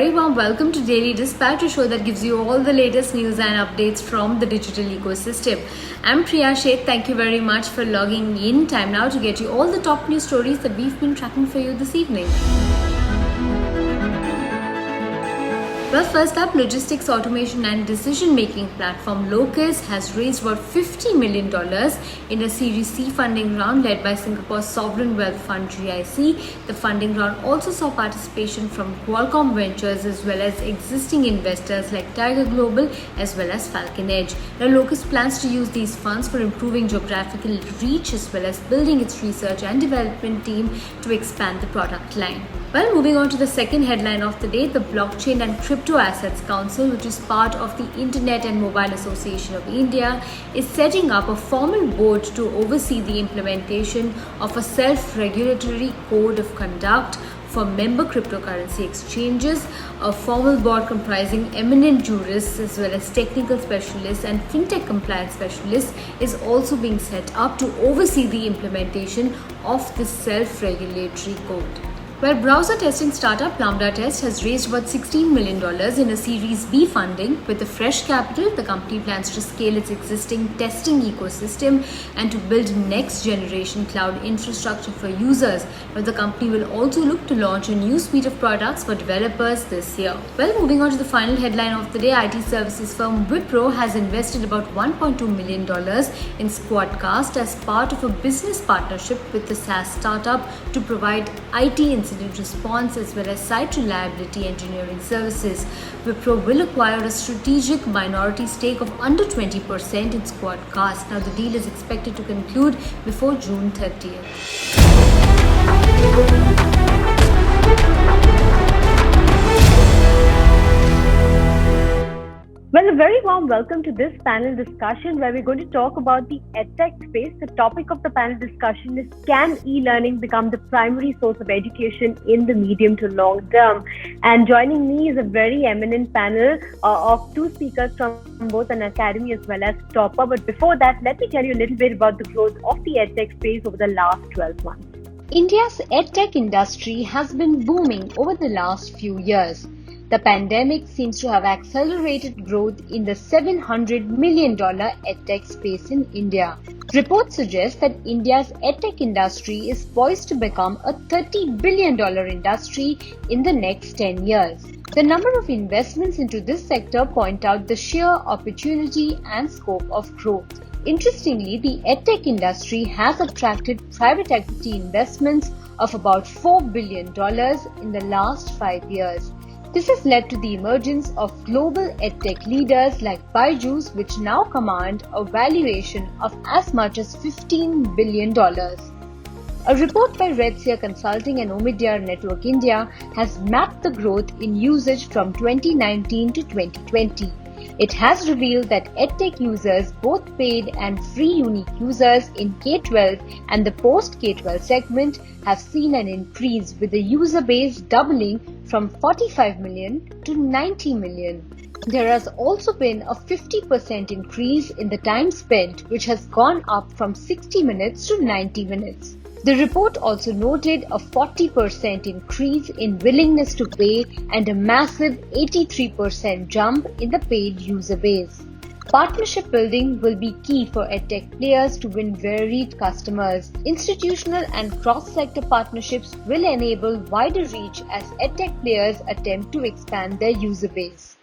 very warm welcome to Daily Dispatch, a show that gives you all the latest news and updates from the digital ecosystem. I'm Priya Sheth. Thank you very much for logging in. Time now to get you all the top news stories that we've been tracking for you this evening. Well, first up, logistics automation and decision-making platform Locus has raised about $50 million in a Series C funding round led by Singapore's sovereign wealth fund GIC. The funding round also saw participation from Qualcomm Ventures as well as existing investors like Tiger Global as well as Falcon Edge. Now, Locus plans to use these funds for improving geographical reach as well as building its research and development team to expand the product line. Well, moving on to the second headline of the day, the Blockchain and Crypto Assets Council, which is part of the Internet and Mobile Association of India, is setting up a formal board to oversee the implementation of a self-regulatory code of conduct for member cryptocurrency exchanges. A formal board comprising eminent jurists as well as technical specialists and fintech compliance specialists is also being set up to oversee the implementation of this self-regulatory code. Well, browser testing startup Lambda Test has raised about $16 million in a Series B funding. With the fresh capital, the company plans to scale its existing testing ecosystem and to build next-generation cloud infrastructure for users. But the company will also look to launch a new suite of products for developers this year. Well, moving on to the final headline of the day, IT services firm Wipro has invested about $1.2 million in Squadcast as part of a business partnership with the SaaS startup to provide IT incident response as well as site reliability engineering services. Wipro will acquire a strategic minority stake of under 20% in Squadcast. Now, the deal is expected to conclude before June 30th. Well, a very warm welcome to this panel discussion where we're going to talk about the EdTech space. The topic of the panel discussion is, can e-learning become the primary source of education in the medium to long term? And joining me is a very eminent panel of two speakers from both an academy as well as Topper. But before that, let me tell you a little bit about the growth of the EdTech space over the last 12 months. India's EdTech industry has been booming over the last few years. The pandemic seems to have accelerated growth in the $700 million EdTech space in India. Reports suggest that India's EdTech industry is poised to become a $30 billion industry in the next 10 years. The number of investments into this sector point out the sheer opportunity and scope of growth. Interestingly, the EdTech industry has attracted private equity investments of about $4 billion in the last 5 years. This has led to the emergence of global EdTech leaders like Byju's, which now command a valuation of as much as $15 billion. A report by Redseer Consulting and Omidyar Network India has mapped the growth in usage from 2019 to 2020. It has revealed that EdTech users, both paid and free unique users in K-12 and the post-K-12 segment, have seen an increase, with the user base doubling from 45 million to 90 million. There has also been a 50% increase in the time spent, which has gone up from 60 minutes to 90 minutes. The report also noted a 40% increase in willingness to pay and a massive 83% jump in the paid user base. Partnership building will be key for EdTech players to win varied customers. Institutional and cross-sector partnerships will enable wider reach as EdTech players attempt to expand their user base.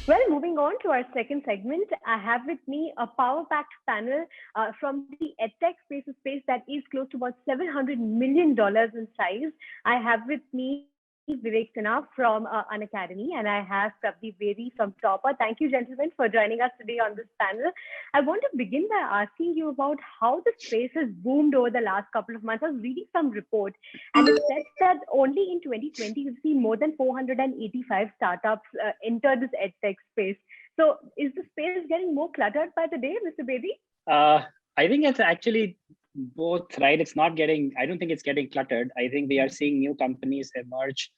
Well, moving on to our second segment, I have with me a power-packed panel from the EdTech space that is close to about $700 million in size. I have with me Vivek Sinha from an academy, and I have Prabdeep Bedi from Topper. Thank you, gentlemen, for joining us today on this panel. I want to begin by asking you about how the space has boomed over the last couple of months. I was reading some report, and it said that only in 2020 we've seen more than 485 startups enter this EdTech space. So, is the space getting more cluttered by the day, Mr. Bedi? I think it's actually both, right? I don't think it's getting cluttered. I think we are seeing new companies emerge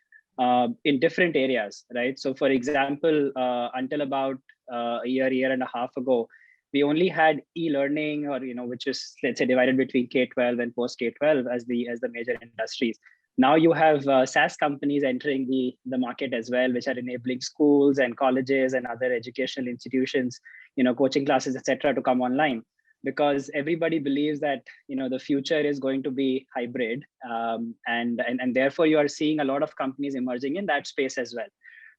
in different areas, right? So for example, until about a year and a half ago, we only had e-learning, or which is, let's say, divided between K-12 and post K-12 as the major industries. Now you have SaaS companies entering the market as well, which are enabling schools and colleges and other educational institutions, coaching classes, etc., to come online, because everybody believes that the future is going to be hybrid, and therefore you are seeing a lot of companies emerging in that space as well.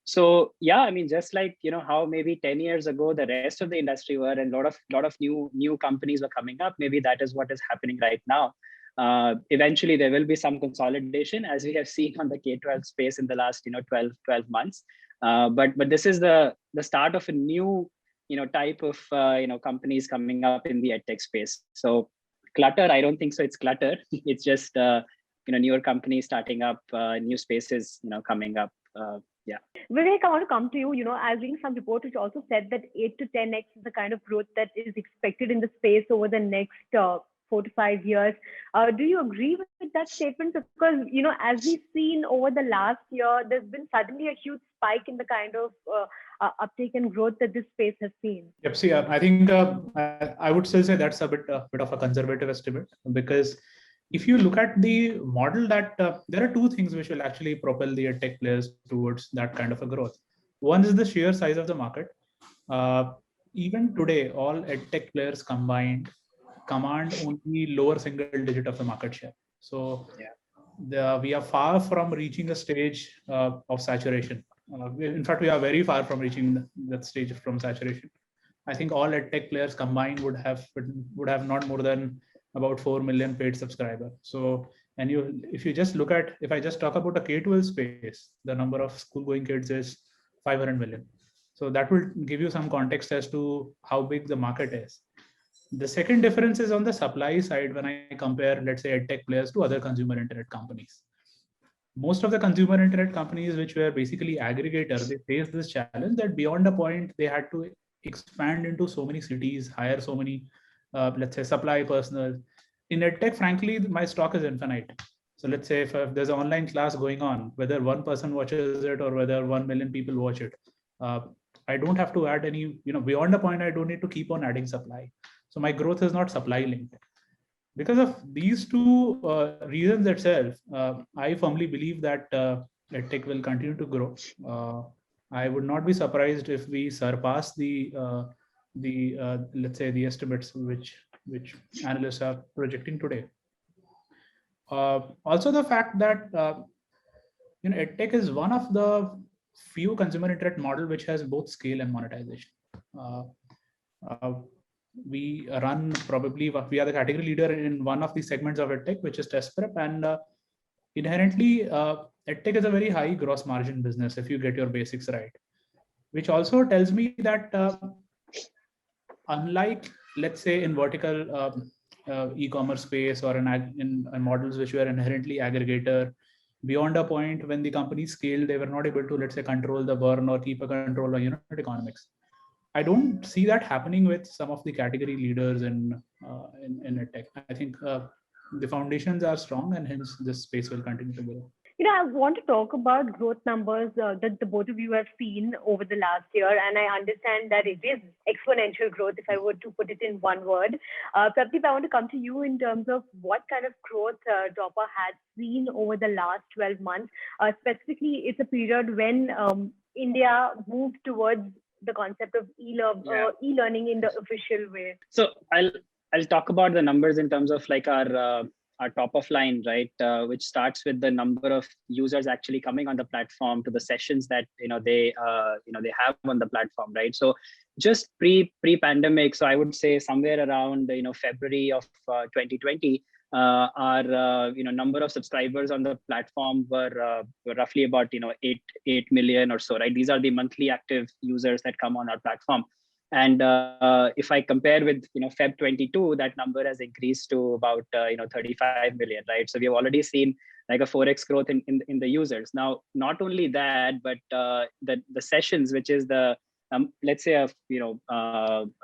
So yeah, I mean, just like how maybe 10 years ago the rest of the industry were, and lot of new companies were coming up, maybe that is what is happening right now. Eventually there will be some consolidation, as we have seen on the K-12 space in the last 12 months, but this is the start of a new type of companies coming up in the edtech space. So clutter, I don't think so it's clutter. It's just newer companies starting up, new spaces coming up. Yeah. Vivek, I want to come to you. I was reading some report which also said that 8 to 10x is the kind of growth that is expected in the space over the next 4 to 5 years. Do you agree with that statement? Because, as we've seen over the last year, there's been suddenly a huge spike in the kind of uptake and growth that this space has seen. Yep. See, I think I would still say that's a bit of a conservative estimate, because if you look at the model, that there are two things which will actually propel the edtech players towards that kind of a growth. One is the sheer size of the market. Even today, all edtech players combined command only lower single digit of the market share. So we are far from reaching a stage of saturation. In fact, we are very far from reaching that stage from saturation. I think all edtech players combined would have not more than about 4 million paid subscribers. So, and if I just talk about the K-12 space, the number of school-going kids is 500 million. So that will give you some context as to how big the market is. The second difference is on the supply side when I compare, let's say, edtech players to other consumer internet companies. Most of the consumer internet companies, which were basically aggregators, they faced this challenge that beyond a point, they had to expand into so many cities, hire so many, let's say, supply personnel. In edtech, frankly, my stock is infinite. So let's say if there's an online class going on, whether one person watches it or whether 1 million people watch it, I don't have to add any, beyond a point, I don't need to keep on adding supply. So my growth is not supply linked. Because of these two reasons itself, I firmly believe that edtech will continue to grow. I would not be surprised if we surpass the let's say the estimates which analysts are projecting today. Also, the fact that edtech is one of the few consumer internet model which has both scale and monetization. We are the category leader in one of the segments of edtech, which is test prep, and inherently edtech is a very high gross margin business if you get your basics right, which also tells me that unlike, let's say, in vertical e-commerce space or in models which were inherently aggregator, beyond a point when the company scaled, they were not able to, let's say, control the burn or keep a control on unit economics. I don't see that happening with some of the category leaders in edtech. I think the foundations are strong, and hence this space will continue to grow. I want to talk about growth numbers that the both of you have seen over the last year, and I understand that it is exponential growth, if I were to put it in one word. Pradeep, I want to come to you in terms of what kind of growth Dropper has seen over the last 12 months. Specifically, it's a period when India moved towards the concept of e-learning in the official way. So I'll talk about the numbers in terms of like our top of line, right? Which starts with the number of users actually coming on the platform, to the sessions that they have on the platform, right? So just pre-pandemic, so I would say somewhere around February of 2020, our number of subscribers on the platform were roughly about 8 million or so, right? These are the monthly active users that come on our platform. And if I compare with Feb 22, that number has increased to about 35 million, right? So we have already seen like a 4x growth in the users. Now, not only that, but the sessions, which is the let's say a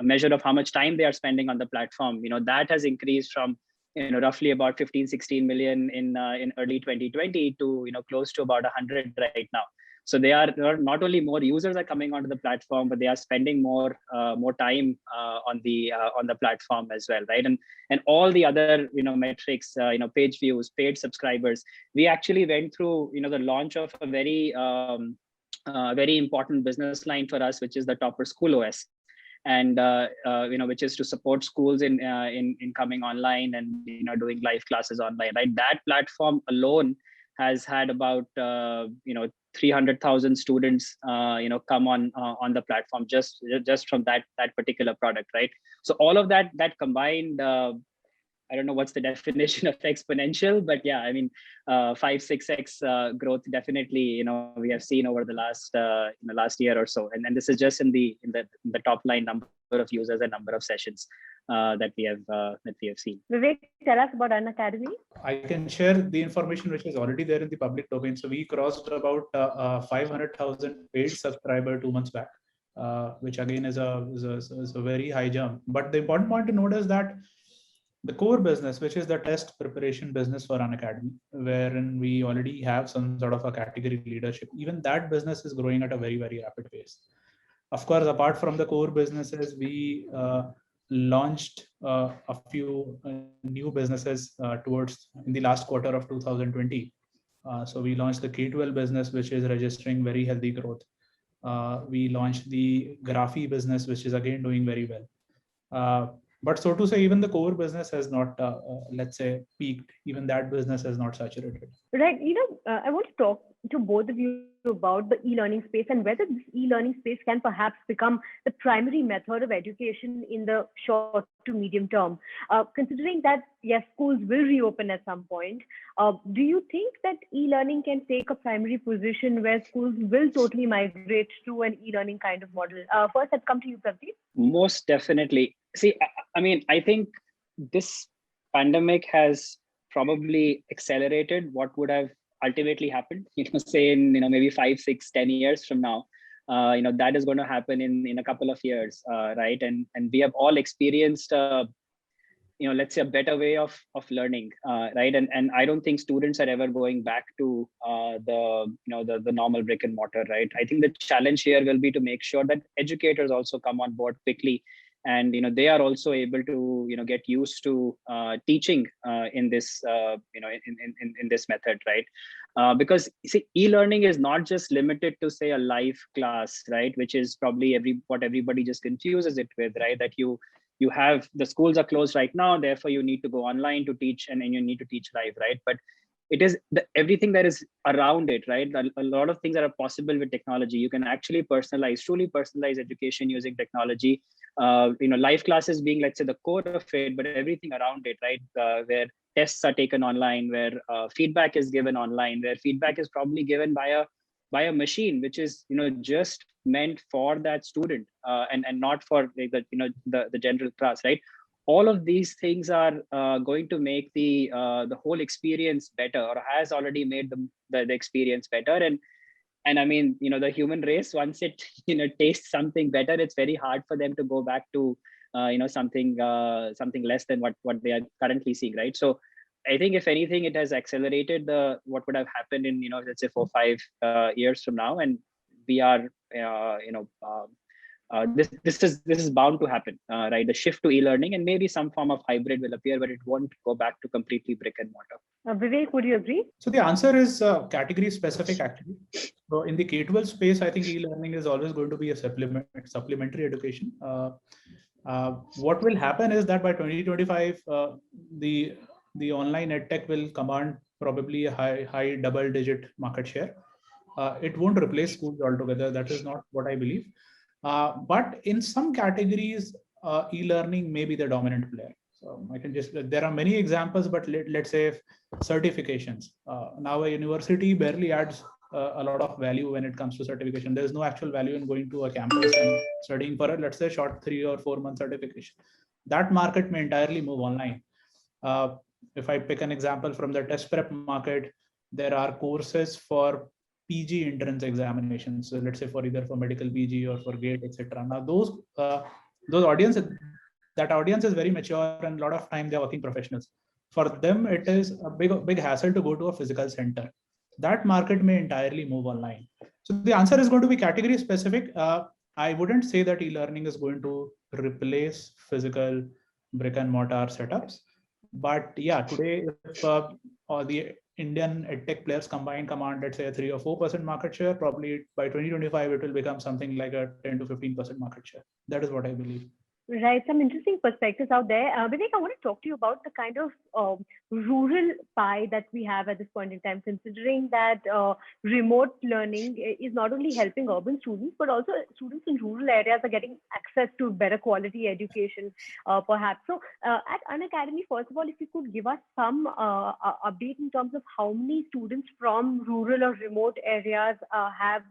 measure of how much time they are spending on the platform, that has increased from roughly about 15-16 million in early 2020 to close to about 100 right now. So they are not only more users are coming onto the platform, but they are spending more time on the platform as well, right? And all the other metrics, page views, paid subscribers. We actually went through the launch of a very important business line for us, which is the Topper School OS, and which is to support schools in coming online and doing live classes online, right? That platform alone has had about 300,000 students come on the platform just from that particular product, right? So all of that combined, I don't know what's the definition of exponential, but yeah, I mean, 5-6x growth definitely, we have seen over the last year or so, and this is just in the top line number of users and number of sessions that we have seen. Vivek, tell us about Unacademy. I can share the information which is already there in the public domain. So we crossed about 500,000 paid subscriber 2 months back, which again is a very high jump. But the important point to note is that the core business, which is the test preparation business for Unacademy, wherein we already have some sort of a category leadership, even that business is growing at a very, very rapid pace. Of course, apart from the core businesses, we launched a few new businesses in the last quarter of 2020. So we launched the K-12 business, which is registering very healthy growth. We launched the Graphy business, which is again doing very well. But so to say, even the core business has not, let's say, peaked. Even that business has not saturated. Right. I want to talk to both of you about the e-learning space and whether this e-learning space can perhaps become the primary method of education in the short to medium term. Considering that, yes, schools will reopen at some point, do you think that e-learning can take a primary position where schools will totally migrate to an e-learning kind of model? First, I'd come to you, Pradeep. Most definitely. See, I mean, I think this pandemic has probably accelerated what would have ultimately happened, say in maybe 5, 6, 10 years from now. That is going to happen in a couple of years, right? And we have all experienced let's say a better way of learning, right? And I don't think students are ever going back to the normal brick and mortar, right? I think the challenge here will be to make sure that educators also come on board quickly, and they are also able to get used to teaching in this in this method, right? Because see, e-learning is not just limited to say a live class, right? Which is probably what everybody just confuses it with, right? That you have, the schools are closed right now, therefore you need to go online to teach, and you need to teach live, right? But it is everything that is around it, right? A lot of things that are possible with technology. You can actually truly personalize education using technology. Live classes being, let's say, the core of it, but everything around it, right? Where tests are taken online, where feedback is given online, where feedback is probably given by a machine, which is just meant for that student, and not for the general class, right? All of these things are going to make the whole experience better, or has already made the experience better. And I mean, the human race, once it tastes something better, it's very hard for them to go back to something less than what they are currently seeing, right? So I think if anything, it has accelerated what would have happened in let's say 4 or 5 years from now, and we are this is bound to happen, right? The shift to e-learning, and maybe some form of hybrid will appear, but it won't go back to completely brick and mortar. Vivek, would you agree? So the answer is category specific, actually. So in the K-12 space, I think e-learning is always going to be a supplementary education. What will happen is that by 2025, the online edtech will command probably a high double-digit market share. It won't replace schools altogether. That is not what I believe. But in some categories, e-learning may be the dominant player. So I can there are many examples, but let's say certifications. Now a university barely adds a lot of value when it comes to certification. There's no actual value in going to a campus and studying for let's say short 3 or 4 month certification. That market may entirely move online. If I pick an example from the test prep market, there are courses for PG entrance examinations. So let's say either for medical PG or for GATE, etc. Now those audiences, that audience is very mature, and a lot of time they're working professionals. For them, it is a big hassle to go to a physical center. That market may entirely move online. So the answer is going to be category specific. I wouldn't say that e-learning is going to replace physical brick and mortar setups. But yeah, today, if all the Indian edtech players command, let's say a 3 or 4% market share, probably by 2025, it will become something like a 10 to 15% market share. That is what I believe. Right, some interesting perspectives out there. Vivek, I want to talk to you about the kind of rural pie that we have at this point in time, considering that remote learning is not only helping urban students, but also students in rural areas are getting access to better quality education, perhaps. So at Unacademy, first of all, if you could give us some update in terms of how many students from rural or remote areas have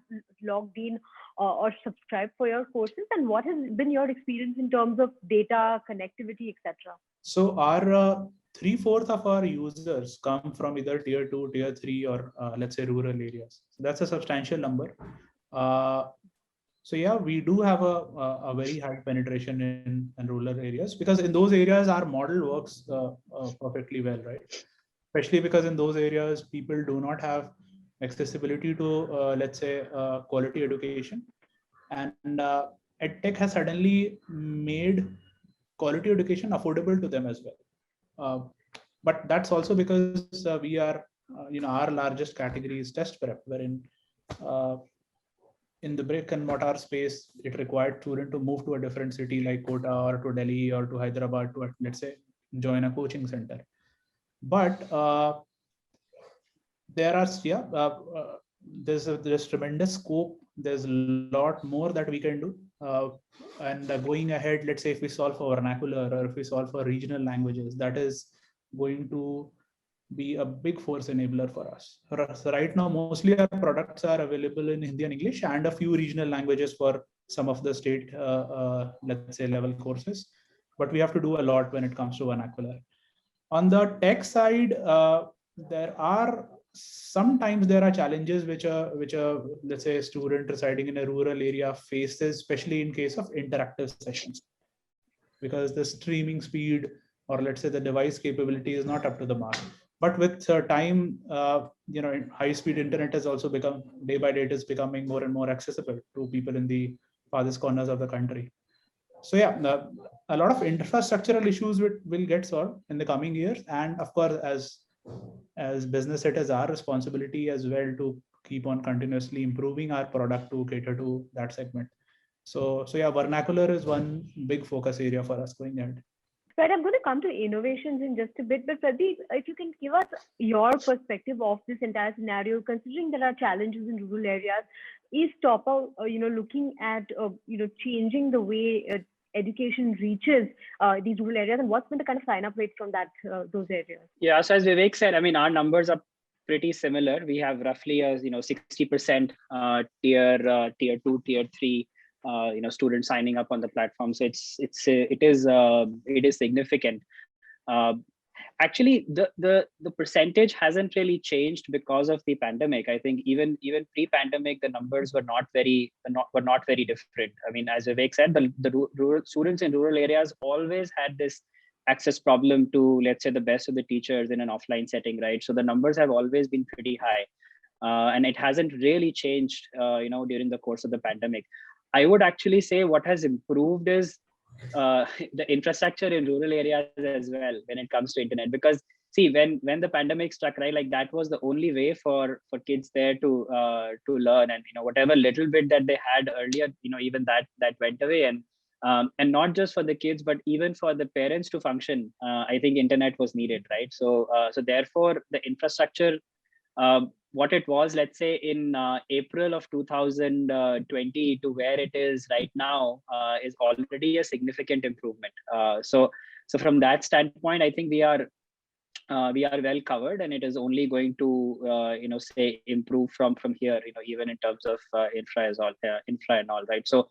logged in or subscribe for your courses, and what has been your experience in terms of data, connectivity, etc.? So our 3/4 of our users come from either tier 2, tier 3, or let's say rural areas. So that's a substantial number. So yeah, we do have a very high penetration in rural areas, because in those areas our model works perfectly well, right? Especially because in those areas people do not have accessibility to let's say quality education, and edtech has suddenly made quality education affordable to them as well. But that's also because we are our largest category is test prep, wherein in the brick and mortar space it required student to move to a different city like Kota or to Delhi or to Hyderabad to, let's say, join a coaching center. But there are there's tremendous scope. There's a lot more that we can do, and going ahead, let's say if we solve for vernacular or if we solve for regional languages, that is going to be a big force enabler for us. So right now, mostly our products are available in Hindi and English and a few regional languages for some of the state, let's say, level courses. But we have to do a lot when it comes to vernacular. On the tech side, sometimes there are challenges which let's say a student residing in a rural area faces, especially in case of interactive sessions, because the streaming speed or let's say the device capability is not up to the mark. But with time, high speed internet has also become, day by day, it is becoming more and more accessible to people in the farthest corners of the country. So yeah, a lot of infrastructural issues will get solved in the coming years, and of course, as business, it is our responsibility as well to keep on continuously improving our product to cater to that segment. So yeah, vernacular is one big focus area for us going ahead. Right, I'm going to come to innovations in just a bit, but Pradeep, if you can give us your perspective of this entire scenario, considering there are challenges in rural areas, is Topper, looking at, changing the way education reaches these rural areas, and what's been the kind of sign-up rate from those areas? Yeah, so as Vivek said, I mean, our numbers are pretty similar. We have roughly 60% tier 2, tier 3. Students signing up on the platform. So it is significant. Actually, the percentage hasn't really changed because of the pandemic. I think even pre-pandemic, the numbers were not very different. I mean, as Vivek said, the rural students in rural areas always had this access problem to, let's say, the best of the teachers in an offline setting, right? So the numbers have always been pretty high, and it hasn't really changed, during the course of the pandemic. I would actually say what has improved is the infrastructure in rural areas as well when it comes to internet. Because see, when the pandemic struck, right, like that was the only way for kids there to learn, and whatever little bit that they had earlier, even that went away, and not just for the kids, but even for the parents to function. I think internet was needed, right? So therefore the infrastructure. What it was, let's say, in April of 2020 to where it is right now is already a significant improvement. So from that standpoint, I think we are well covered, and it is only going to say improve from here. Even in terms of infra and all, right? So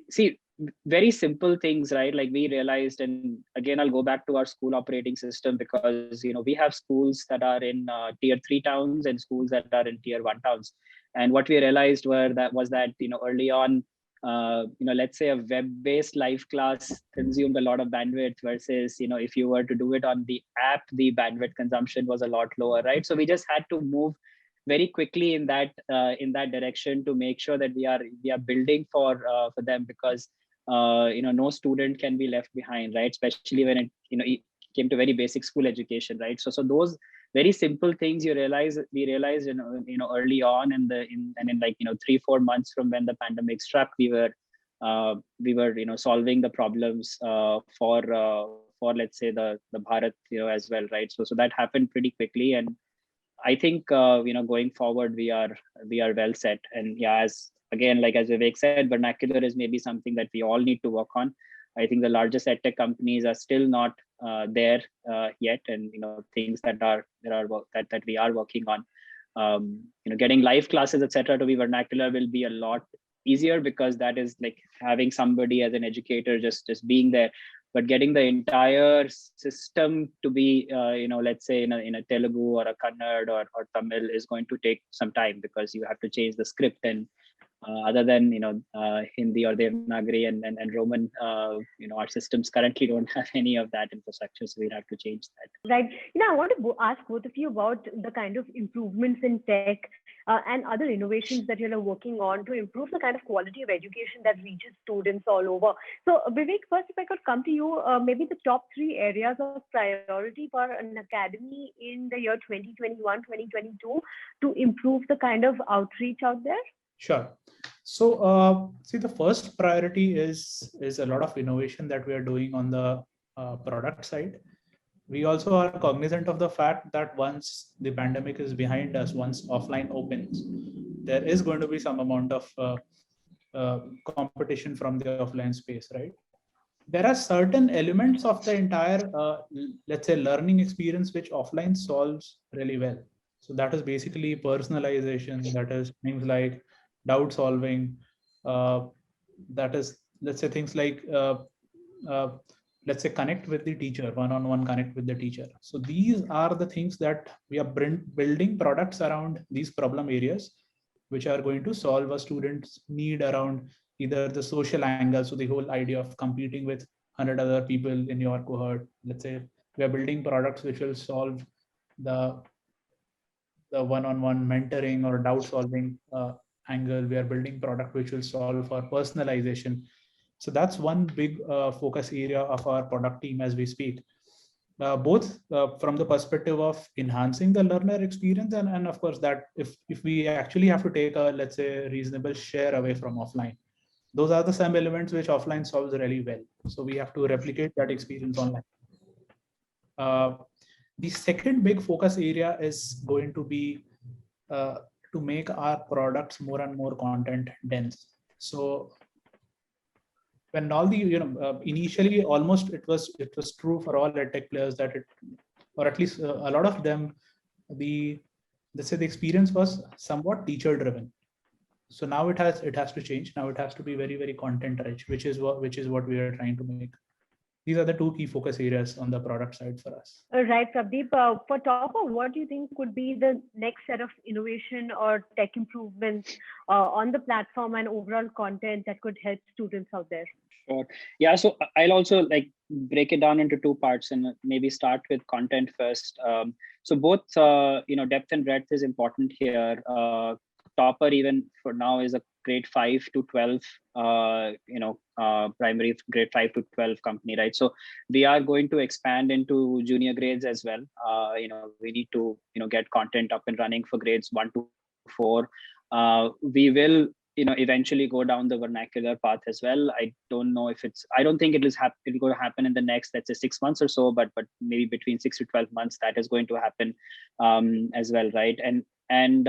see, very simple things, right? Like we realized, and again, I'll go back to our school operating system, because we have schools that are in tier 3 towns and schools that are in tier 1 towns. And what we realized was that early on, let's say a web-based live class consumed a lot of bandwidth versus if you were to do it on the app, the bandwidth consumption was a lot lower, right? So we just had to move very quickly in that direction to make sure that we are building for them, because no student can be left behind, right? Especially when it came to very basic school education, right? So those very simple things we realized early on in 3-4 months from when the pandemic struck, we were solving the problems for let's say the Bharat as well, right? So that happened pretty quickly, and I think going forward we are well set. And yeah, as Vivek said, vernacular is maybe something that we all need to work on. I think the largest edtech companies are still not there yet, and things that we are working on. Getting live classes, etc., to be vernacular will be a lot easier, because that is like having somebody as an educator just being there. But getting the entire system to be, let's say in a Telugu or a Kannada or Tamil is going to take some time, because you have to change the script. And other than Hindi or Devanagari and Roman, our systems currently don't have any of that infrastructure, so we'll have to change that. Right. I want to ask both of you about the kind of improvements in tech and other innovations that you're working on to improve the kind of quality of education that reaches students all over. So Vivek, first, if I could come to you, maybe the top 3 areas of priority for an academy in the year 2021, 2022 to improve the kind of outreach out there? Sure. So see, the first priority is a lot of innovation that we are doing on the product side. We also are cognizant of the fact that once the pandemic is behind us, once offline opens, there is going to be some amount of competition from the offline space, right? There are certain elements of the entire, let's say, learning experience which offline solves really well. So that is basically personalization. That is things like doubt solving. That is, let's say, things like let's say connect with the teacher, one-on-one connect with the teacher. So these are the things that we are building products around these problem areas, which are going to solve a student's need around either the social angle. So the whole idea of competing with 100 other people in your cohort. Let's say we are building products which will solve the one-on-one mentoring or doubt solving angle. We are building product which will solve for personalization. So that's one big focus area of our product team as we speak, both from the perspective of enhancing the learner experience, and of course that if we actually have to take a, let's say, reasonable share away from offline, those are the same elements which offline solves really well. So we have to replicate that experience online. The second big focus area is going to be to make our products more and more content dense. So when all the initially almost it was true for all edtech players that it, or at least a lot of them, let's say the experience was somewhat teacher driven. So now it has to change. Now it has to be very, very content rich, which is what we are trying to make. These are the 2 key focus areas on the product side for us. Right, Prabdeep. For Topper, what do you think could be the next set of innovation or tech improvements on the platform and overall content that could help students out there? Sure. Yeah. So I'll also break it down into 2 parts and maybe start with content first. So both depth and breadth is important here. Topper, even for now, is a grade 5 to 12 primary grade 5 to 12 company, right? So we are going to expand into junior grades as well. We need to get content up and running for grades 1 to 4. We will eventually go down the vernacular path as well. I don't know if I don't think it'll going to happen in the next, let's say, 6 months or so, but maybe between 6 to 12 months that is going to happen as well, right? And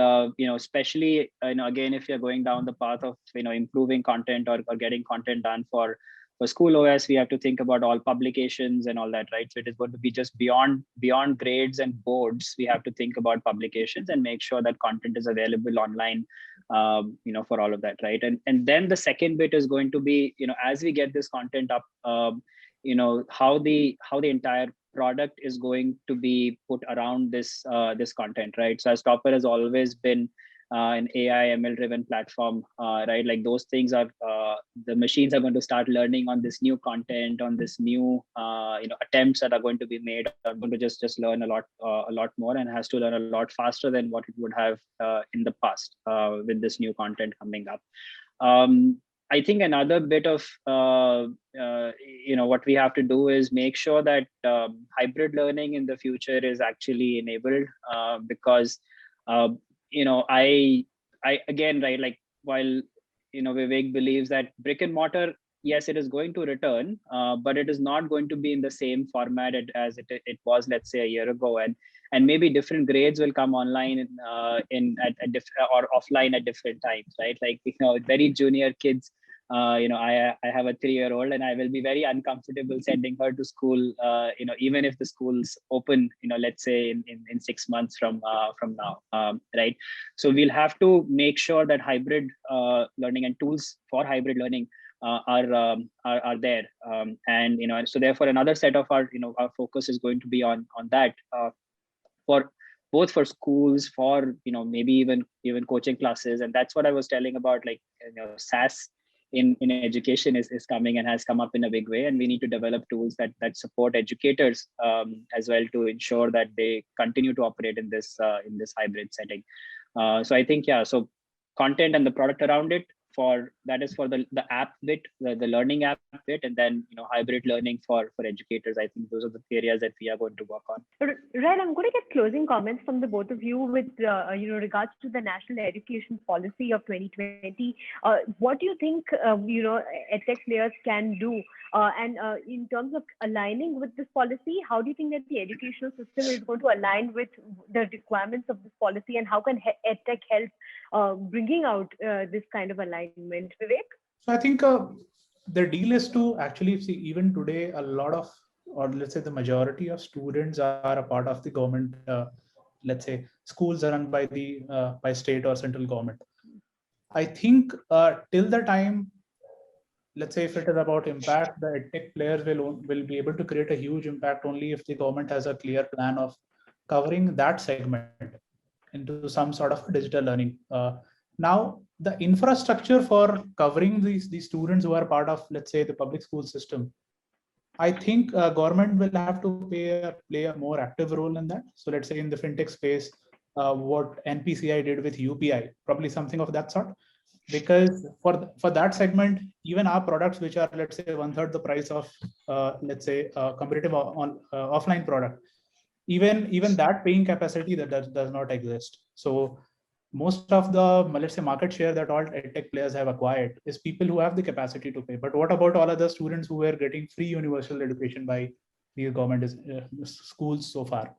especially again, if you're going down the path of improving content or getting content done for school OS, we have to think about all publications and all that, right? So it is going to be just beyond grades and boards. We have to think about publications and make sure that content is available online, for all of that, right? And then the second bit is going to be, as we get this content up, how the entire product is going to be put around this content, right? So as Topper has always been an AI ML driven platform, right? Like those things are the machines are going to start learning on this new content, on this new attempts that are going to be made, are going to just learn a lot more, and has to learn a lot faster than what it would have in the past with this new content coming up. I think another bit of what we have to do is make sure that hybrid learning in the future is actually enabled, because I again, right, like, while Vivek believes that brick and mortar, yes, it is going to return, but it is not going to be in the same format as it was, let's say, a year ago, and maybe different grades will come online or offline at different times, right? Like, very junior kids. I have a 3-year-old, and I will be very uncomfortable sending her to school. Even if the school's open, let's say in 6 months from now, right? So we'll have to make sure that hybrid learning and tools for hybrid learning are there, and so therefore another set of our focus is going to be on that, for both for schools, for maybe even coaching classes. And that's what I was telling about, like, SaaS in education is coming and has come up in a big way, and we need to develop tools that support educators as well, to ensure that they continue to operate in this hybrid setting. So I think, yeah, so content and the product around it, that is for the app bit, the learning app bit, and then hybrid learning for educators. I think those are the areas that we are going to work on. Right, I'm going to get closing comments from the both of you with regards to the National Education Policy of 2020. What do you think edtech players can do? And in terms of aligning with this policy, how do you think that the educational system is going to align with the requirements of this policy, and how can edtech help bringing out this kind of alignment? Vivek? So I think the deal is to actually see, even today, a lot of, or let's say the majority of students are a part of the government. Let's say schools are run by by state or central government. I think till the time, let's say if it is about impact, the edtech players will be able to create a huge impact only if the government has a clear plan of covering that segment into some sort of digital learning. Now, the infrastructure for covering these students who are part of, let's say, the public school system, I think government will have to play a more active role in that. So let's say in the fintech space, what NPCI did with UPI, probably something of that sort. Because for that segment, even our products, which are, let's say, 1/3 the price of, let's say, competitive offline product, even that paying capacity that does not exist. So most of the, let's say, market share that all edtech players have acquired is people who have the capacity to pay. But what about all other students who were getting free universal education by the government schools so far,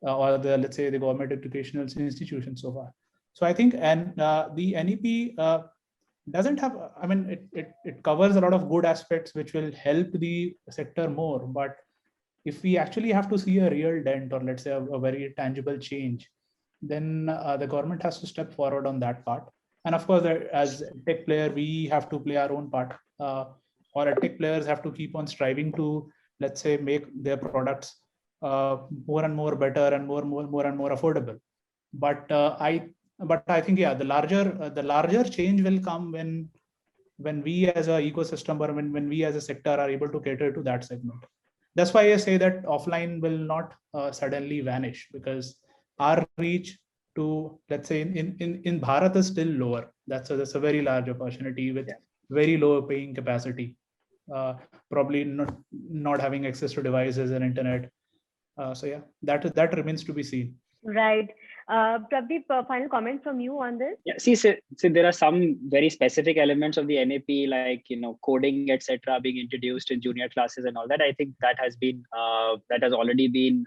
or let's say the government educational institutions so far? So I think, and the NEP doesn't have, I mean, it covers a lot of good aspects which will help the sector more. But if we actually have to see a real dent, or let's say a very tangible change, then the government has to step forward on that part. And of course, as a tech player, we have to play our own part, or tech players have to keep on striving to, let's say, make their products more and more better and more and more affordable. But I think, yeah, the larger change will come when we as an ecosystem, or when we as a sector are able to cater to that segment. That's why I say that offline will not suddenly vanish, because our reach to, let's say, in Bharat is still lower. That's a very large opportunity with very low paying capacity, probably not having access to devices and internet. So yeah, that remains to be seen. Right. Pradeep, final comment from you on this? Yeah, see, there are some very specific elements of the NAP, like coding, etc., being introduced in junior classes and all that. I think that has already been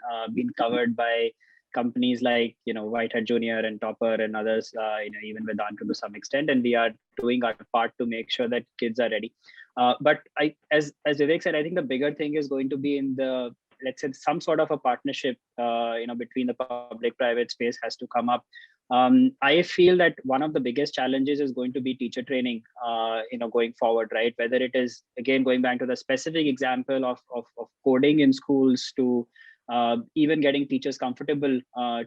covered by companies like White Hat Junior and Topper and others, even Vedanta to some extent, and we are doing our part to make sure that kids are ready. But as Vivek said, I think the bigger thing is going to be in the, let's say, some sort of a partnership, between the public-private space has to come up. I feel that one of the biggest challenges is going to be teacher training, going forward, right? Whether it is, again, going back to the specific example of coding in schools, to even getting teachers comfortable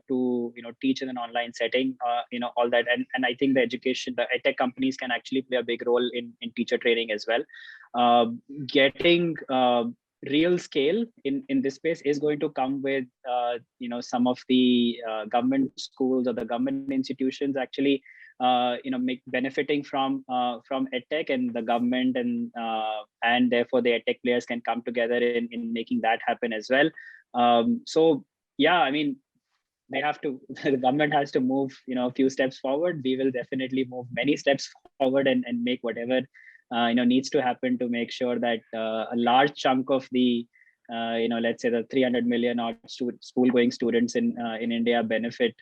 to teach in an online setting, all that. And I think the edtech companies can actually play a big role in teacher training as well. Getting real scale in this space is going to come with some of the government schools or the government institutions actually benefiting from edtech, and the government and therefore the edtech players can come together in making that happen as well. So yeah, I mean, the government has to move a few steps forward. We will definitely move many steps forward and make whatever needs to happen to make sure that a large chunk of the let's say the 300 million odd school going students in India benefit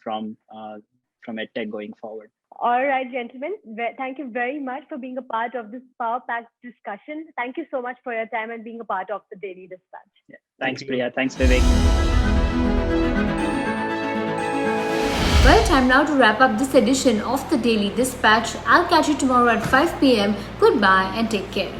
from edtech going forward. All right, gentlemen. Thank you very much for being a part of this Power Pack discussion. Thank you so much for your time and being a part of the Daily Dispatch. Yeah. Thanks, Priya. Thanks, Vivek. Well, time now to wrap up this edition of the Daily Dispatch. I'll catch you tomorrow at 5 p.m. Goodbye and take care.